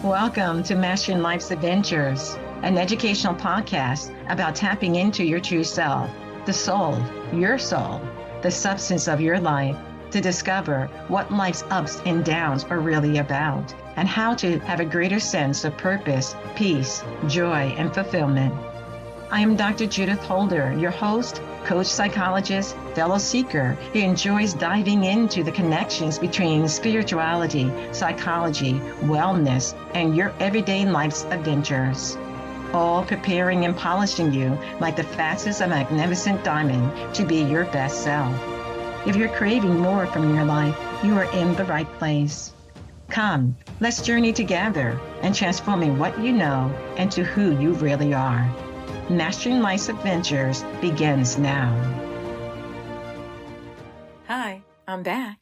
Welcome to Mastering Life's Adventures, an educational podcast about tapping into your true self, the soul, your soul, the substance of your life, to discover what life's ups and downs are really about, and how to have a greater sense of purpose, peace, joy, and fulfillment. I am Dr. Judith Holder, your host, coach, psychologist, fellow seeker who enjoys diving into the connections between spirituality, psychology, wellness, and your everyday life's adventures. All preparing and polishing you like the facets of a magnificent diamond to be your best self. If you're craving more from your life, you are in the right place. Come, let's journey together and transforming what you know into who you really are. Mastering Life's Adventures begins now. Hi, I'm back.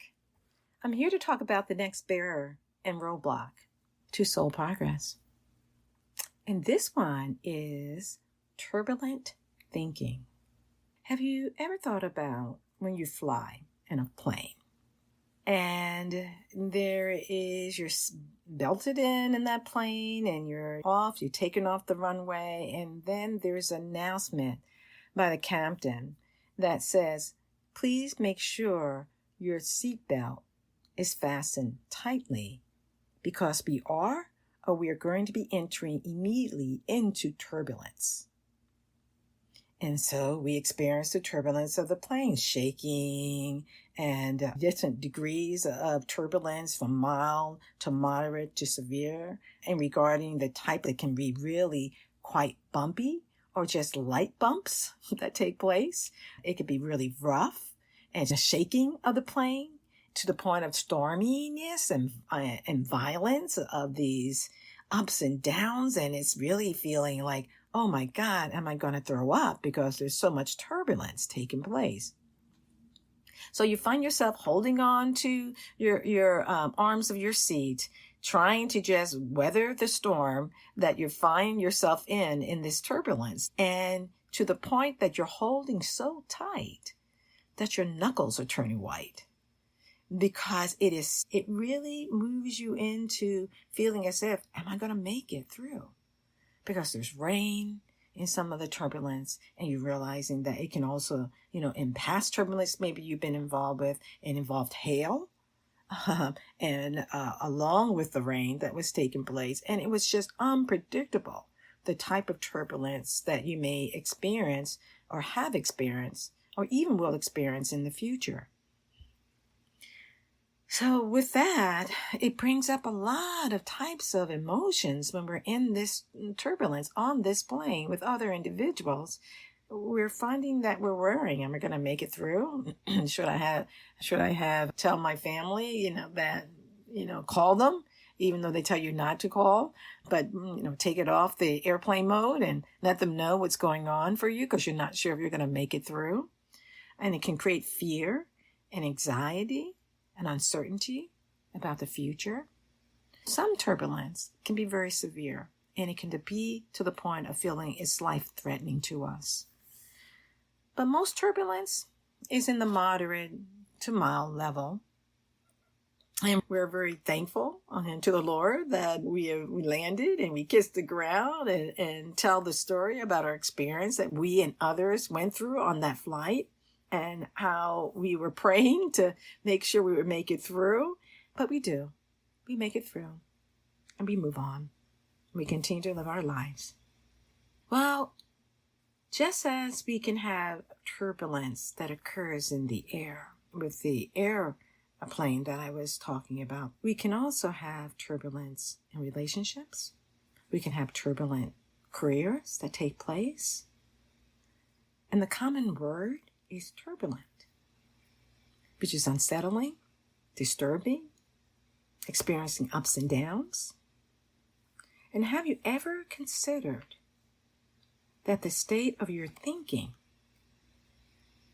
I'm here to talk about the next barrier and roadblock to soul progress. And this one is turbulent thinking. Have you ever thought about when you fly in a plane? And there is, you're belted in that plane and you're taken off the runway. And then there's an announcement by the captain that says, please make sure your seatbelt is fastened tightly because we are going to be entering immediately into turbulence. And so we experience the turbulence of the plane, shaking and different degrees of turbulence from mild to moderate to severe. And regarding the type, it can be really quite bumpy or just light bumps that take place. It could be really rough and the shaking of the plane to the point of storminess and violence of these ups and downs. And it's really feeling like, oh my God, am I going to throw up because there's so much turbulence taking place? So you find yourself holding on to your arms of your seat, trying to just weather the storm that you find yourself in this turbulence. And to the point that you're holding so tight that your knuckles are turning white. Because it really moves you into feeling as if, am I going to make it through? Because there's rain in some of the turbulence, and you're realizing that it can also, in past turbulence, maybe you've been involved with, and involved hail, and along with the rain that was taking place. And it was just unpredictable, the type of turbulence that you may experience or have experienced, or even will experience in the future. So with that, it brings up a lot of types of emotions when we're in this turbulence on this plane with other individuals. We're finding that we're worrying, am I going to make it through? Should I have tell my family, call them, even though they tell you not to call, but, take it off the airplane mode and let them know what's going on for you because you're not sure if you're going to make it through. And it can create fear and anxiety and uncertainty about the future. Some turbulence can be very severe, and it can be to the point of feeling it's life-threatening to us. But most turbulence is in the moderate to mild level. And we're very thankful to the Lord that we landed and we kissed the ground and tell the story about our experience that we and others went through on that flight. And how we were praying to make sure we would make it through. But we do. We make it through. And we move on. We continue to live our lives. Well, just as we can have turbulence that occurs in the air, with the airplane that I was talking about, we can also have turbulence in relationships. We can have turbulent careers that take place. And the common word is turbulent, which is unsettling, disturbing, experiencing ups and downs. And have you ever considered that the state of your thinking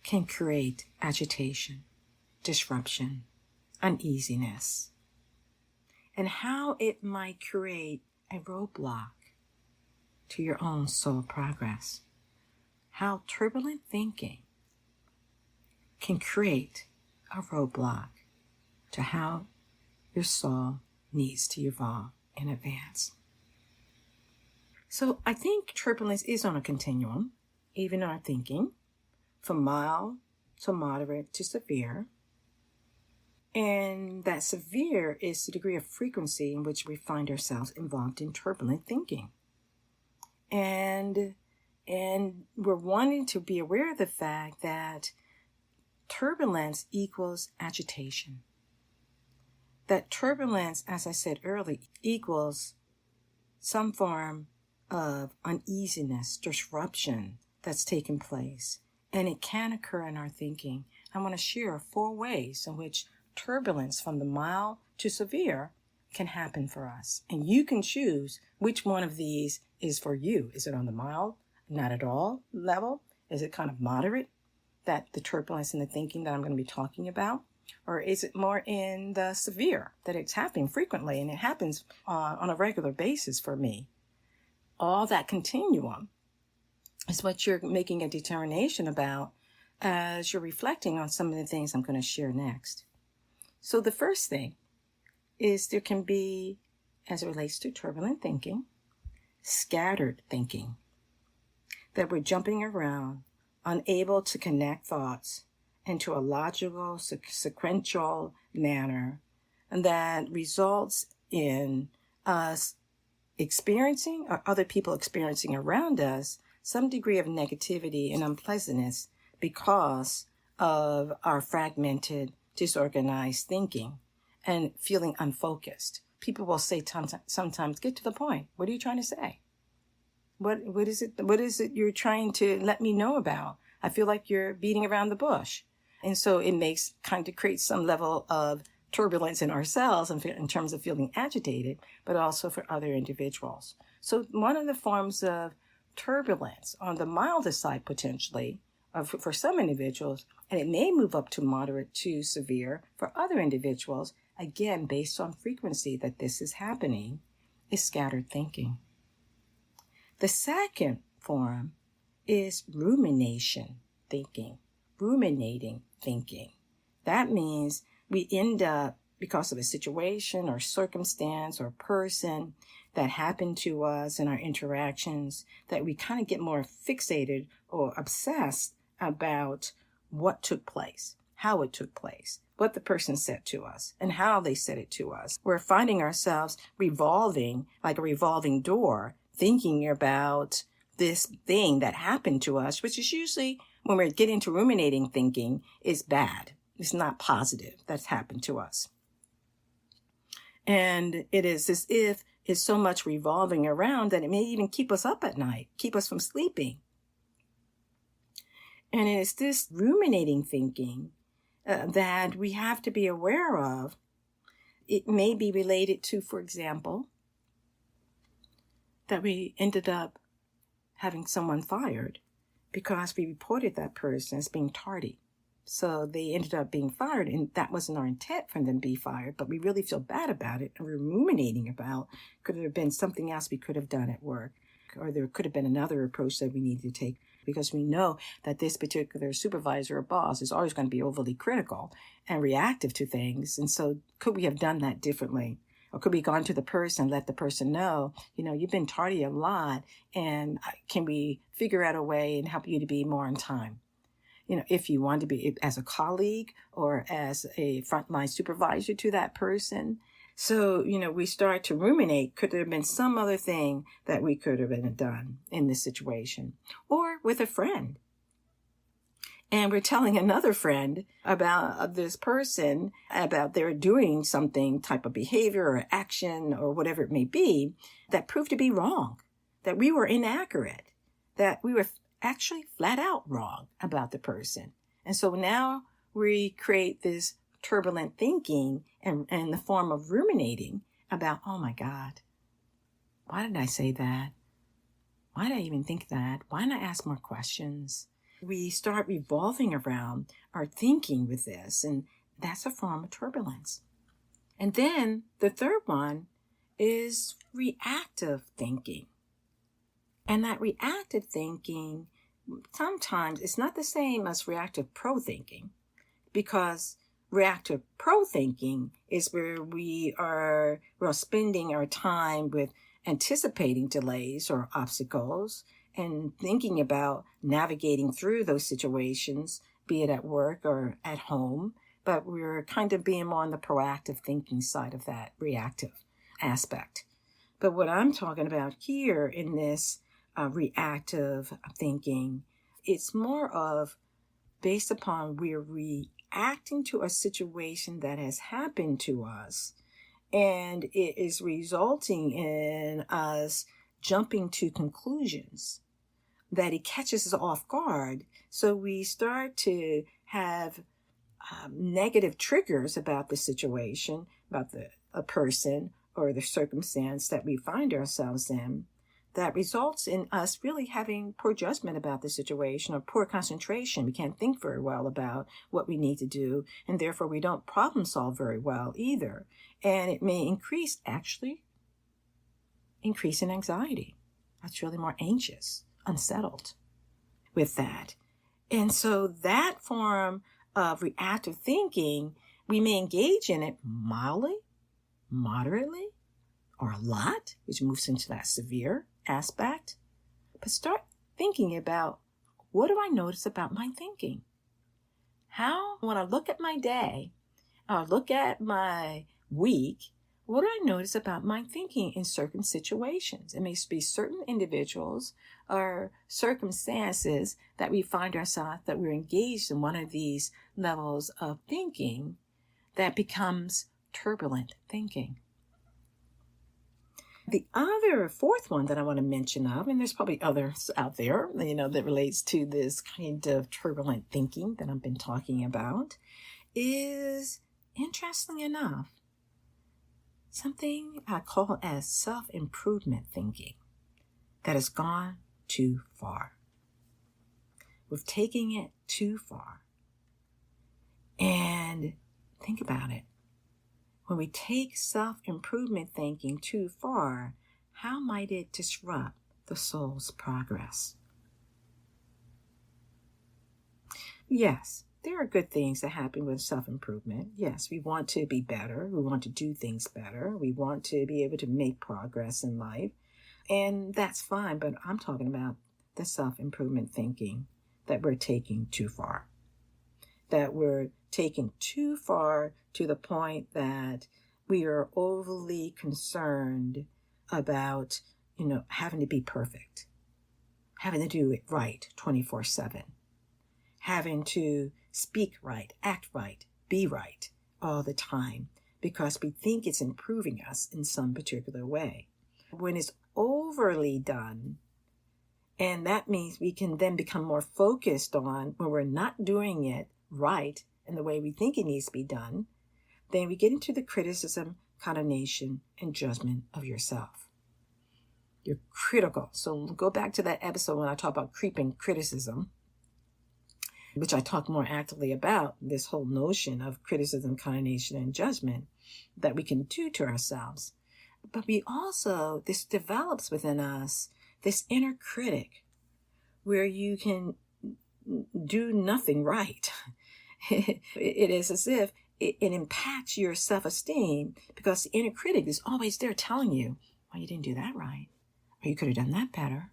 can create agitation, disruption, uneasiness, and how it might create a roadblock to your own soul progress? How turbulent thinking can create a roadblock to how your soul needs to evolve in advance. So I think turbulence is on a continuum, even in our thinking, from mild to moderate to severe. And that severe is the degree of frequency in which we find ourselves involved in turbulent thinking. And we're wanting to be aware of the fact that turbulence equals agitation. That turbulence, as I said earlier, equals some form of uneasiness, disruption that's taken place. And it can occur in our thinking. I want to share 4 ways in which turbulence from the mild to severe can happen for us. And you can choose which one of these is for you. Is it on the mild, not at all level? Is it kind of moderate, that the turbulence in the thinking that I'm going to be talking about? Or is it more in the severe, that it's happening frequently and it happens on a regular basis for me? All that continuum is what you're making a determination about as you're reflecting on some of the things I'm going to share next. So the first thing is there can be, as it relates to turbulent thinking, scattered thinking. That we're jumping around, unable to connect thoughts into a logical, sequential manner, and that results in us experiencing, or other people experiencing around us, some degree of negativity and unpleasantness because of our fragmented, disorganized thinking and feeling unfocused. People will say sometimes, get to the point. What are you trying to say? What is it you're trying to let me know about? I feel like you're beating around the bush. And so it creates some level of turbulence in ourselves in terms of feeling agitated, but also for other individuals. So one of the forms of turbulence on the mildest side, potentially, for some individuals, and it may move up to moderate to severe for other individuals, again, based on frequency that this is happening, is scattered thinking. The second form is rumination thinking, ruminating thinking. That means we end up, because of a situation or circumstance or person that happened to us in our interactions, that we kind of get more fixated or obsessed about what took place, how it took place, what the person said to us, and how they said it to us. We're finding ourselves revolving like a revolving door, thinking about this thing that happened to us, which is usually, when we're getting to ruminating thinking, is bad. It's not positive that's happened to us. And it is as if it's so much revolving around that it may even keep us up at night, keep us from sleeping. And it's this ruminating thinking that we have to be aware of. It may be related to, for example, that we ended up having someone fired because we reported that person as being tardy. So they ended up being fired, and that wasn't our intent for them to be fired, but we really feel bad about it, and we're ruminating about, could there have been something else we could have done at work, or there could have been another approach that we needed to take, because we know that this particular supervisor or boss is always going to be overly critical and reactive to things. And so could we have done that differently? Or could we gone to the person and let the person know, you've been tardy a lot, and can we figure out a way and help you to be more on time? If you want to be as a colleague or as a frontline supervisor to that person. So, we start to ruminate, could there have been some other thing that we could have been done in this situation? Or with a friend. And we're telling another friend about this person, about their doing something, type of behavior or action or whatever it may be, that proved to be wrong, that we were inaccurate, that we were actually flat out wrong about the person. And so now we create this turbulent thinking in the form of ruminating about, oh my God, why did I say that? Why did I even think that? Why didn't I ask more questions? We start revolving around our thinking with this, and that's a form of turbulence. And then the third one is reactive thinking. And that reactive thinking, sometimes it's not the same as reactive pro-thinking, because reactive pro-thinking is where we're spending our time with anticipating delays or obstacles and thinking about navigating through those situations, be it at work or at home. But we're kind of being more on the proactive thinking side of that reactive aspect. But what I'm talking about here in this reactive thinking, it's more of based upon we're reacting to a situation that has happened to us, and it is resulting in us jumping to conclusions that it catches us off guard. So we start to have negative triggers about the situation, about a person or the circumstance that we find ourselves in, that results in us really having poor judgment about the situation or poor concentration. We can't think very well about what we need to do, and therefore we don't problem solve very well either. And it may increase in anxiety. That's really more anxious, unsettled with that. And so that form of reactive thinking, we may engage in it mildly, moderately, or a lot, which moves into that severe aspect. But start thinking about, what do I notice about my thinking? How, when I look at my day, or look at my week, what do I notice about my thinking in certain situations? It may be certain individuals or circumstances that we find ourselves, that we're engaged in one of these levels of thinking that becomes turbulent thinking. The other fourth one that I want to mention of, and there's probably others out there, that relates to this kind of turbulent thinking that I've been talking about, is, interestingly enough, something I call as self-improvement thinking that has gone too far. We're taking it too far. And think about it. When we take self-improvement thinking too far, how might it disrupt the soul's progress? Yes, there are good things that happen with self-improvement. Yes, we want to be better. We want to do things better. We want to be able to make progress in life. And that's fine, but I'm talking about the self-improvement thinking that we're taking too far. That we're taking too far to the point that we are overly concerned about, having to be perfect, having to do it right 24/7, having to speak right, act right, be right all the time, because we think it's improving us in some particular way. When it's overly done, and that means we can then become more focused on when we're not doing it right and the way we think it needs to be done, then we get into the criticism, condemnation, and judgment of yourself. You're critical. So go back to that episode when I talk about creeping criticism, which I talk more actively about, this whole notion of criticism, condemnation, and judgment that we can do to ourselves. But this develops within us, this inner critic, where you can do nothing right. It is as if it impacts your self-esteem, because the inner critic is always there telling you, well, you didn't do that right, or you could have done that better,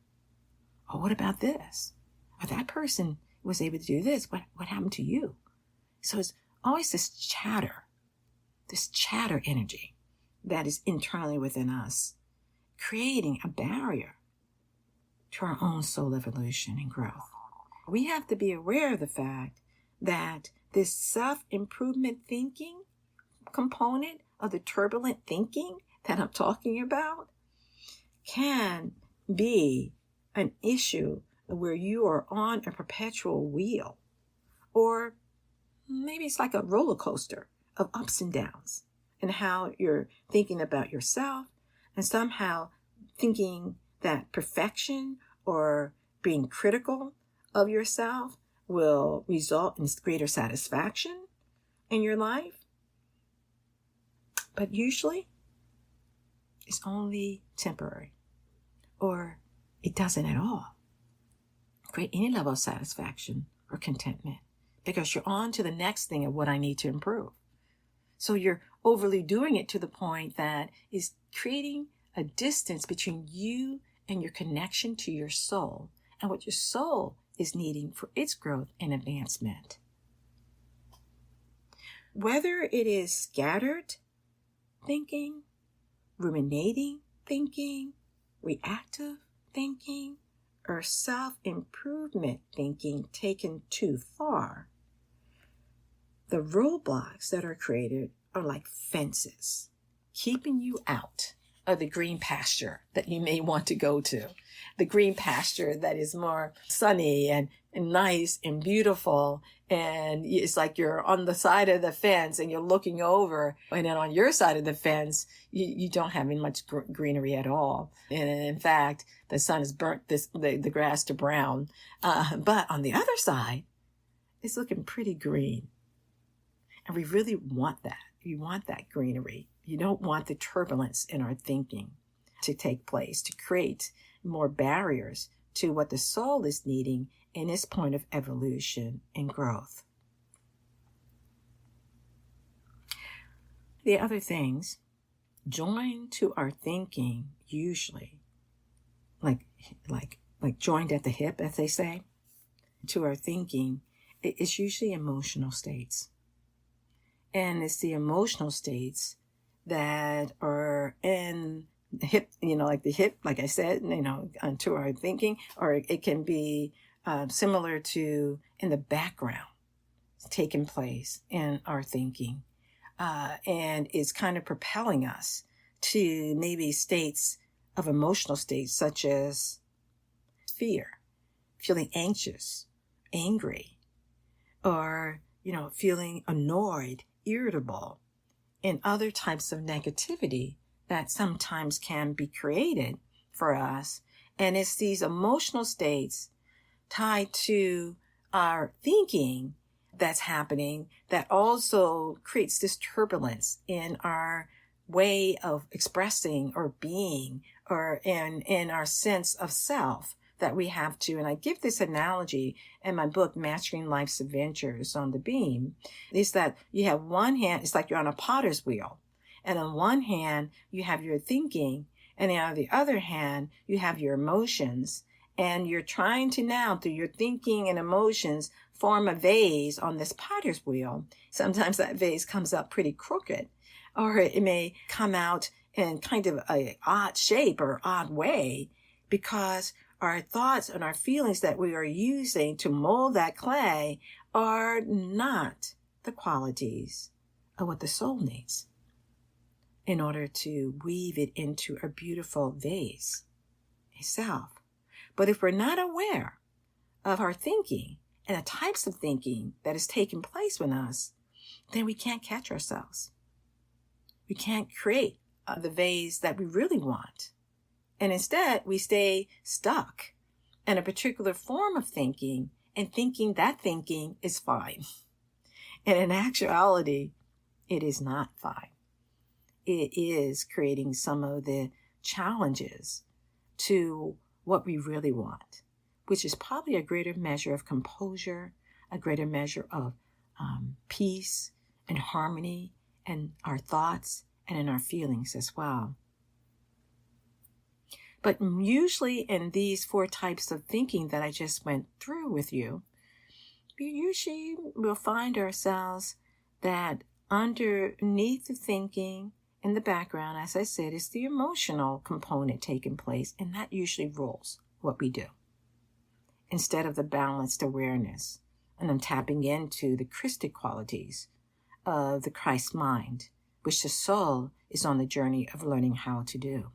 or what about this, or that person was able to do this, what happened to you? So it's always this chatter energy that is internally within us, creating a barrier to our own soul evolution and growth. We have to be aware of the fact that this self-improvement thinking component of the turbulent thinking that I'm talking about can be an issue where you are on a perpetual wheel, or maybe it's like a roller coaster of ups and downs, and how you're thinking about yourself, and somehow thinking that perfection or being critical of yourself will result in greater satisfaction in your life. But usually it's only temporary, or it doesn't at all create any level of satisfaction or contentment, because you're on to the next thing of what I need to improve. So you're overly doing it to the point that is creating a distance between you and your connection to your soul and what your soul is needing for its growth and advancement. Whether it is scattered thinking, ruminating thinking, reactive thinking, or self-improvement thinking taken too far, the roadblocks that are created are like fences, keeping you out of the green pasture that you may want to go to. The green pasture that is more sunny and nice and beautiful. And it's like you're on the side of the fence and you're looking over. And then on your side of the fence, you don't have any much greenery at all. And in fact, the sun has burnt the grass to brown. But on the other side, it's looking pretty green. And we really want that. You want that greenery. You don't want the turbulence in our thinking to take place, to create more barriers to what the soul is needing in its point of evolution and growth. The other things joined to our thinking, usually, like joined at the hip, as they say, to our thinking, it's usually emotional states. And it's the emotional states that are in the hip, like the hip, like I said, to our thinking, or it can be similar to in the background taking place in our thinking. And it's kind of propelling us to maybe states of emotional states such as fear, feeling anxious, angry, or, feeling annoyed, irritable, and other types of negativity that sometimes can be created for us. And it's these emotional states tied to our thinking that's happening that also creates this turbulence in our way of expressing or being or in our sense of self that we have to. And I give this analogy in my book, Mastering Life's Adventures on the Beam, is that you have one hand, it's like you're on a potter's wheel. And on one hand, you have your thinking, and on the other hand, you have your emotions. And you're trying to now, through your thinking and emotions, form a vase on this potter's wheel. Sometimes that vase comes out pretty crooked, or it may come out in kind of an odd shape or odd way, because our thoughts and our feelings that we are using to mold that clay are not the qualities of what the soul needs in order to weave it into a beautiful vase itself. But if we're not aware of our thinking and the types of thinking that is taking place with us, then we can't catch ourselves. We can't create the vase that we really want. And instead, we stay stuck in a particular form of thinking and thinking that thinking is fine. And in actuality, it is not fine. It is creating some of the challenges to what we really want, which is probably a greater measure of composure, a greater measure of peace and harmony in our thoughts and in our feelings as well. But usually in these 4 types of thinking that I just went through with you, we usually will find ourselves that underneath the thinking in the background, as I said, is the emotional component taking place, and that usually rules what we do instead of the balanced awareness. And I'm tapping into the Christic qualities of the Christ mind, which the soul is on the journey of learning how to do.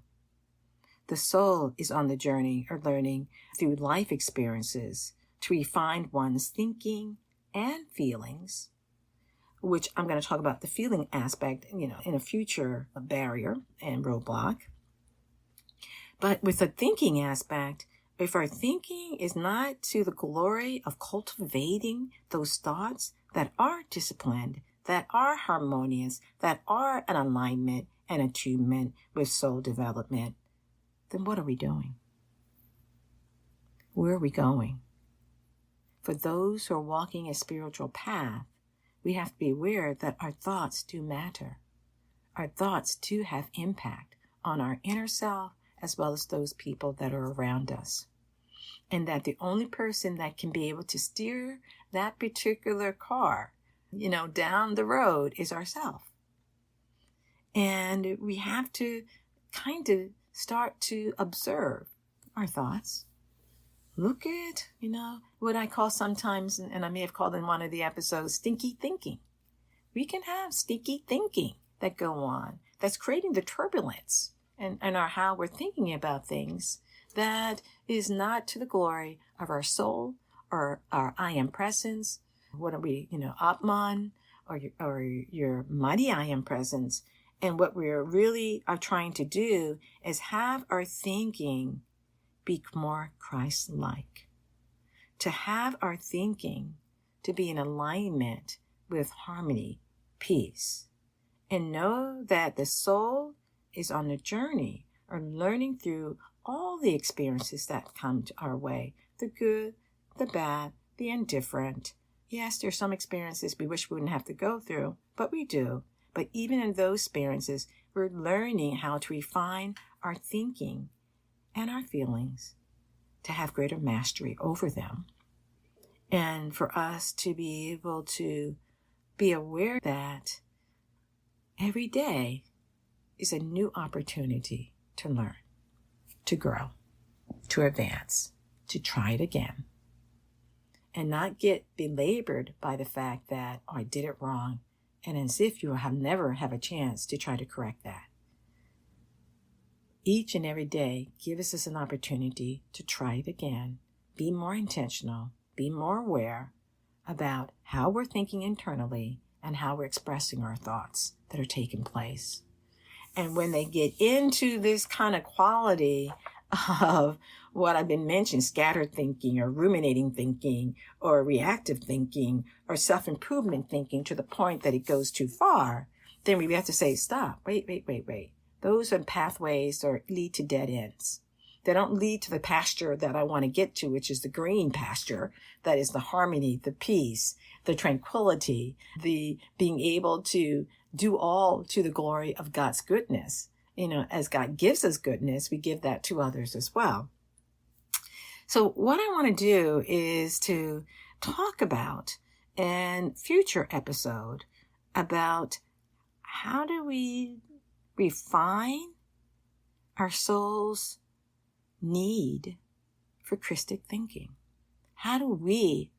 The soul is on the journey of learning through life experiences to refine one's thinking and feelings, which I'm going to talk about the feeling aspect, in a future barrier and roadblock. But with the thinking aspect, if our thinking is not to the glory of cultivating those thoughts that are disciplined, that are harmonious, that are an alignment and attunement with soul development, then what are we doing? Where are we going? for those who are walking a spiritual path, we have to be aware that our thoughts do matter. Our thoughts do have impact on our inner self as well as those people that are around us. And that the only person that can be able to steer that particular car, down the road is ourselves. And we have to kind of start to observe our thoughts. Look at, what I call sometimes, and I may have called in one of the episodes, stinky thinking. We can have stinky thinking that go on, that's creating the turbulence and how we're thinking about things that is not to the glory of our soul or our I am presence. What are we, Atman or your mighty I am presence. And what we're really are trying to do is have our thinking be more Christ-like. To have our thinking to be in alignment with harmony, peace. And know that the soul is on the journey or learning through all the experiences that come our way. The good, the bad, the indifferent. Yes, there's some experiences we wish we wouldn't have to go through, but we do. But even in those experiences, we're learning how to refine our thinking and our feelings to have greater mastery over them. And for us to be able to be aware that every day is a new opportunity to learn, to grow, to advance, to try it again. And not get belabored by the fact that, I did it wrong. And as if you never have a chance to try to correct that. Each and every day gives us an opportunity to try it again, be more intentional, be more aware about how we're thinking internally and how we're expressing our thoughts that are taking place. And when they get into this kind of quality of what I've been mentioning, scattered thinking or ruminating thinking or reactive thinking or self-improvement thinking to the point that it goes too far, then we have to say, stop, wait. Those are pathways or lead to dead ends. They don't lead to the pasture that I want to get to, which is the green pasture, that is the harmony, the peace, the tranquility, the being able to do all to the glory of God's goodness. As God gives us goodness, we give that to others as well. So what I want to do is to talk about in future episode about how do we refine our soul's need for Christic thinking. How do we,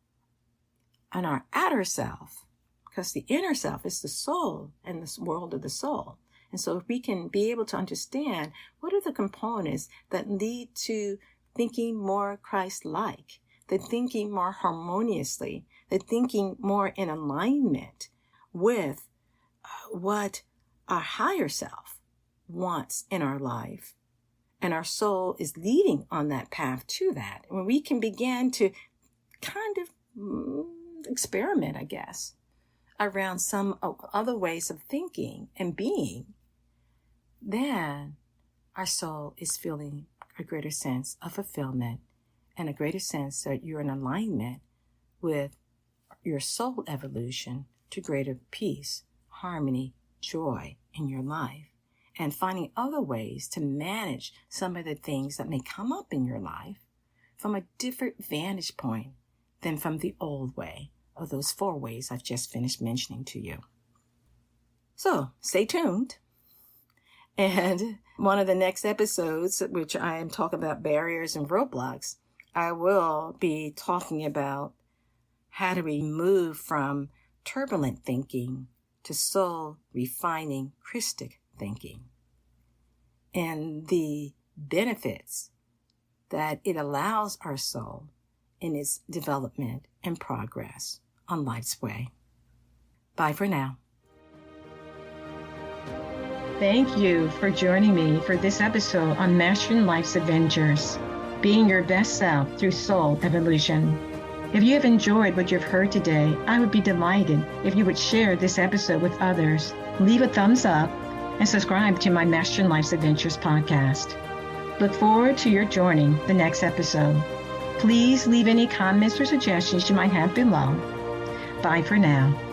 on our outer self, because the inner self is the soul and the world of the soul. And so if we can be able to understand what are the components that lead to thinking more Christ-like, the thinking more harmoniously, the thinking more in alignment with what our higher self wants in our life. And our soul is leading on that path to that. When we can begin to kind of experiment, I guess, around some other ways of thinking and being, then our soul is feeling a greater sense of fulfillment and a greater sense that you're in alignment with your soul evolution to greater peace, harmony, joy in your life, and finding other ways to manage some of the things that may come up in your life from a different vantage point than from the old way of those 4 ways I've just finished mentioning to you. So stay tuned. And one of the next episodes, which I am talking about barriers and roadblocks, I will be talking about how do we move from turbulent thinking to soul refining Christic thinking and the benefits that it allows our soul in its development and progress on life's way. Bye for now. Thank you for joining me for this episode on Mastering Life's Adventures, being your best self through soul evolution. If you have enjoyed what you've heard today, I would be delighted if you would share this episode with others, leave a thumbs up, and subscribe to my Mastering Life's Adventures podcast. Look forward to your joining the next episode. Please leave any comments or suggestions you might have below. Bye for now.